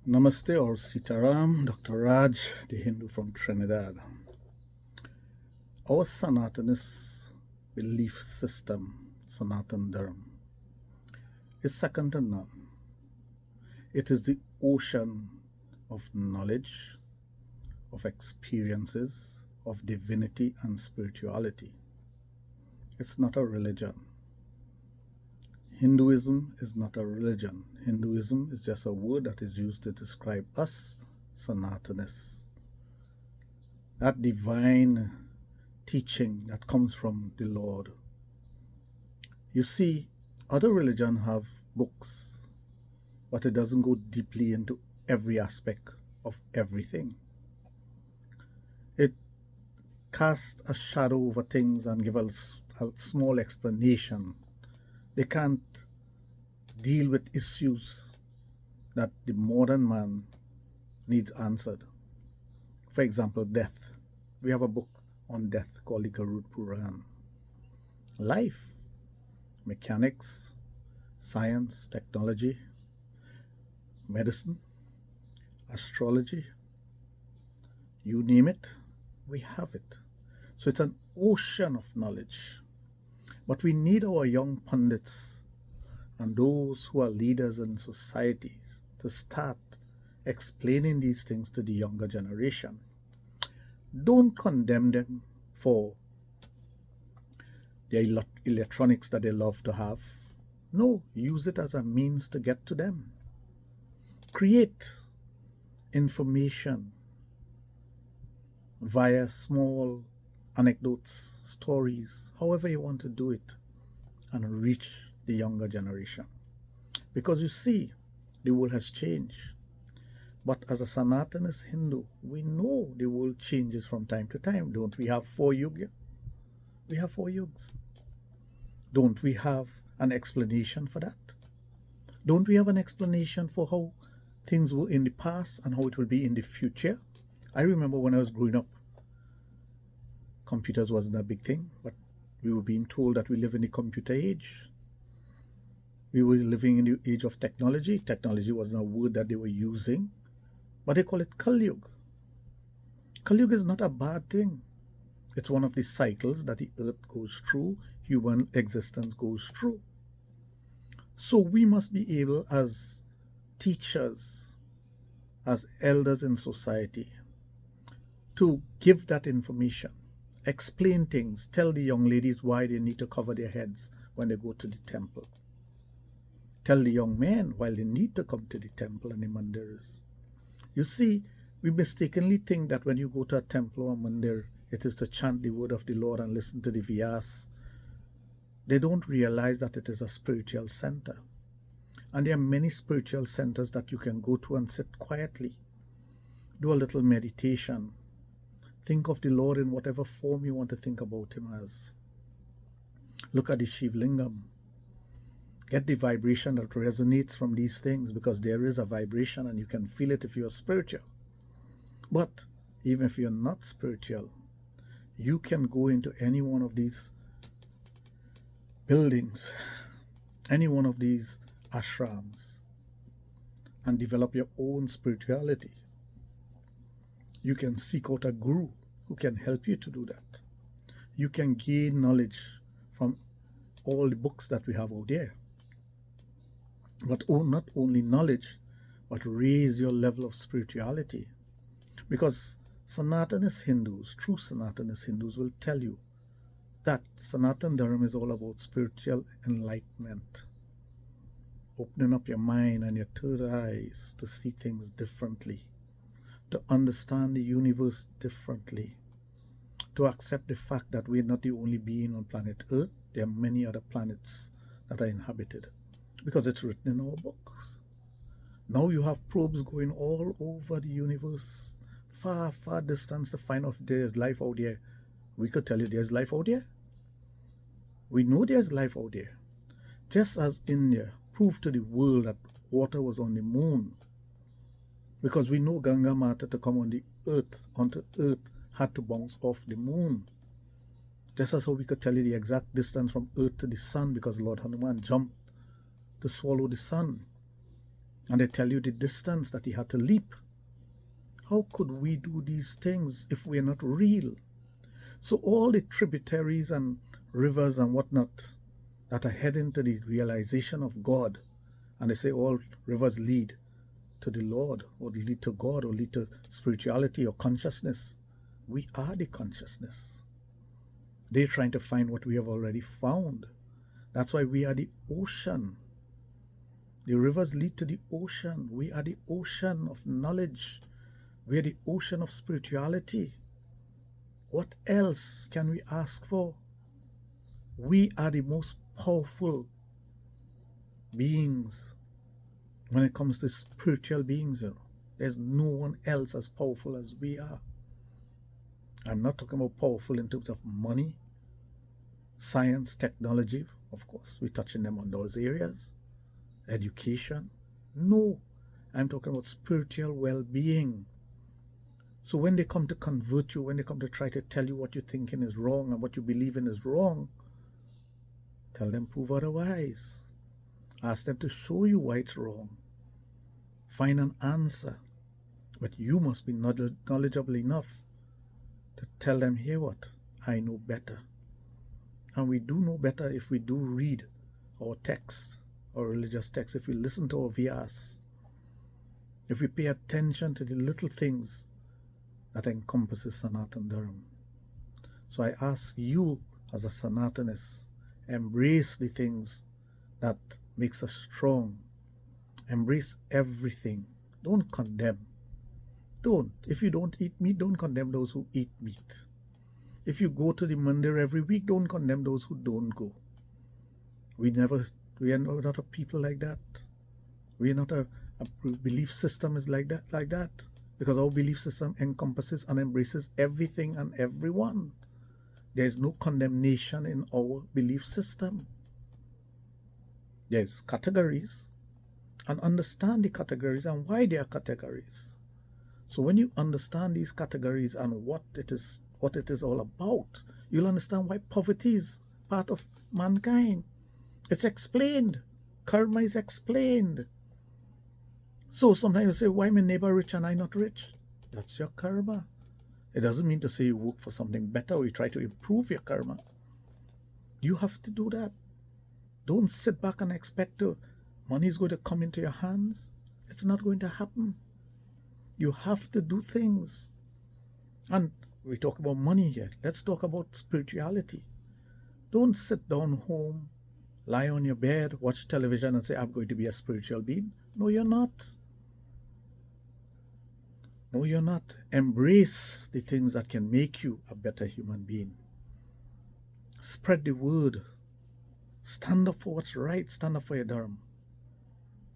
Namaste or Sitaram, Dr. Raj, the Hindu from Trinidad. Our Sanatanist belief system, Sanatan Dharma, is second to none. It is the ocean of knowledge, of experiences, of divinity and spirituality. It's not a religion. Hinduism is not a religion. Hinduism is just a word that is used to describe us, Sanatanists. That divine teaching that comes from the Lord. You see, other religions have books, but it doesn't go deeply into every aspect of everything. It casts a shadow over things and gives a small explanation. They can't deal with issues that the modern man needs answered. For example, death. We have a book on death called the Garud Puran. Life, mechanics, science, technology, medicine, astrology, you name it, we have it. So it's an ocean of knowledge. But we need our young pundits and those who are leaders in societies to start explaining these things to the younger generation. Don't condemn them for the electronics that they love to have. No, use it as a means to get to them. Create information via small anecdotes, stories, however you want to do it, and reach the younger generation. Because you see, the world has changed. But as a Sanatanist Hindu, we know the world changes from time to time. Don't we have 4 yugas? We have 4 yugas. Don't we have an explanation for that? Don't we have an explanation for how things were in the past and how it will be in the future? I remember when I was growing up, computers wasn't a big thing, but we were being told that we live in the computer age. We were living in the age of technology. Technology wasn't a word that they were using, but they call it Kali Yuga. Kali Yuga is not a bad thing. It's one of the cycles that the earth goes through, human existence goes through. So we must be able, as teachers, as elders in society, to give that information, explain things, tell the young ladies why they need to cover their heads when they go to the temple. Tell the young men why they need to come to the temple and the mandirs. You see, we mistakenly think that when you go to a temple or a mandir, it is to chant the word of the Lord and listen to the Vyas. They don't realize that it is a spiritual center. And there are many spiritual centers that you can go to and sit quietly. Do a little meditation. Think of the Lord in whatever form you want to think about Him as. Look at the Shiv Lingam. Get the vibration that resonates from these things, because there is a vibration and you can feel it if you are spiritual. But even if you're not spiritual, you can go into any one of these buildings, any one of these ashrams, and develop your own spirituality. You can seek out a guru who can help you to do that. You can gain knowledge from all the books that we have out there. But not only knowledge, but raise your level of spirituality. Because Sanatanist Hindus, true Sanatanist Hindus, will tell you that Sanatan Dharma is all about spiritual enlightenment. Opening up your mind and your third eyes to see things differently, to understand the universe differently, to accept the fact that we're not the only being on planet Earth. There are many other planets that are inhabited, because it's written in our books. Now you have probes going all over the universe, far, far distance, to find out if there's life out there. We could tell you there's life out there. We know there's life out there. Just as India proved to the world that water was on the moon, because we know Ganga Mata, to come on the earth, onto earth, had to bounce off the moon. Just as how we could tell you the exact distance from earth to the sun, because Lord Hanuman jumped to swallow the sun. And they tell you the distance that he had to leap. How could we do these things if we're not real? So all the tributaries and rivers and whatnot that are heading to the realization of God, and they say all rivers lead to the Lord, or lead to God, or lead to spirituality or consciousness. We are the consciousness. They're trying to find what we have already found. That's why we are the ocean. The rivers lead to the ocean. We are the ocean of knowledge. We are the ocean of spirituality. What else can we ask for? We are the most powerful beings when it comes to spiritual beings. There's no one else as powerful as we are. I'm not talking about powerful in terms of money, science, technology. Of course, we're touching them on those areas. Education. No, I'm talking about spiritual well-being. So when they come to convert you, when they come to try to tell you what you're thinking is wrong and what you believe in is wrong, tell them prove otherwise. Ask them to show you why it's wrong. Find an answer. But you must be knowledgeable enough to tell them, here what? I know better. And we do know better if we do read our texts, our religious texts, if we listen to our VRs, if we pay attention to the little things that encompasses Sanatan Dharma. So I ask you as a Sanatanist, embrace the things that makes us strong. Embrace everything. Don't condemn. Don't. If you don't eat meat, don't condemn those who eat meat. If you go to the mandir every week, don't condemn those who don't go. We are not a people like that. We are not a belief system is like that. Because our belief system encompasses and embraces everything and everyone. There is no condemnation in our belief system. There's categories, and understand the categories and why they are categories. So when you understand these categories and what it is all about, you'll understand why poverty is part of mankind. It's explained. Karma is explained. So sometimes you say, why my neighbor rich and I not rich? That's your karma. It doesn't mean to say you work for something better or you try to improve your karma. You have to do that. Don't sit back and expect money is going to come into your hands. It's not going to happen. You have to do things. And we talk about money here. Let's talk about spirituality. Don't sit down home, lie on your bed, watch television and say, I'm going to be a spiritual being. No, you're not. No, you're not. Embrace the things that can make you a better human being. Spread the word. Stand up for what's right. Stand up for your dharma.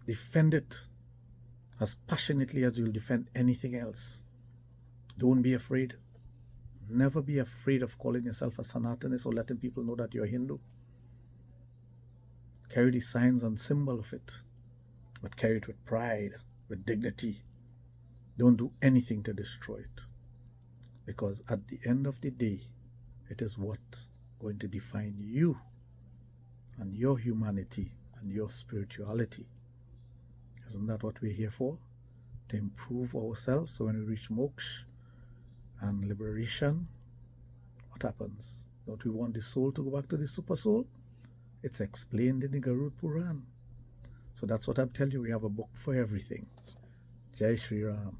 Defend it as passionately as you'll defend anything else. Don't be afraid. Never be afraid of calling yourself a Sanatanist or letting people know that you're Hindu. Carry the signs and symbol of it, but carry it with pride, with dignity. Don't do anything to destroy it. Because at the end of the day, it is what's going to define you and your humanity and your spirituality. Isn't that what we're here for? To improve ourselves, so when we reach moksha and liberation, what happens? Don't we want the soul to go back to the super soul? It's explained in the Garud Puran. So that's what I'm telling you. We have a book for everything. Jai Shri Ram.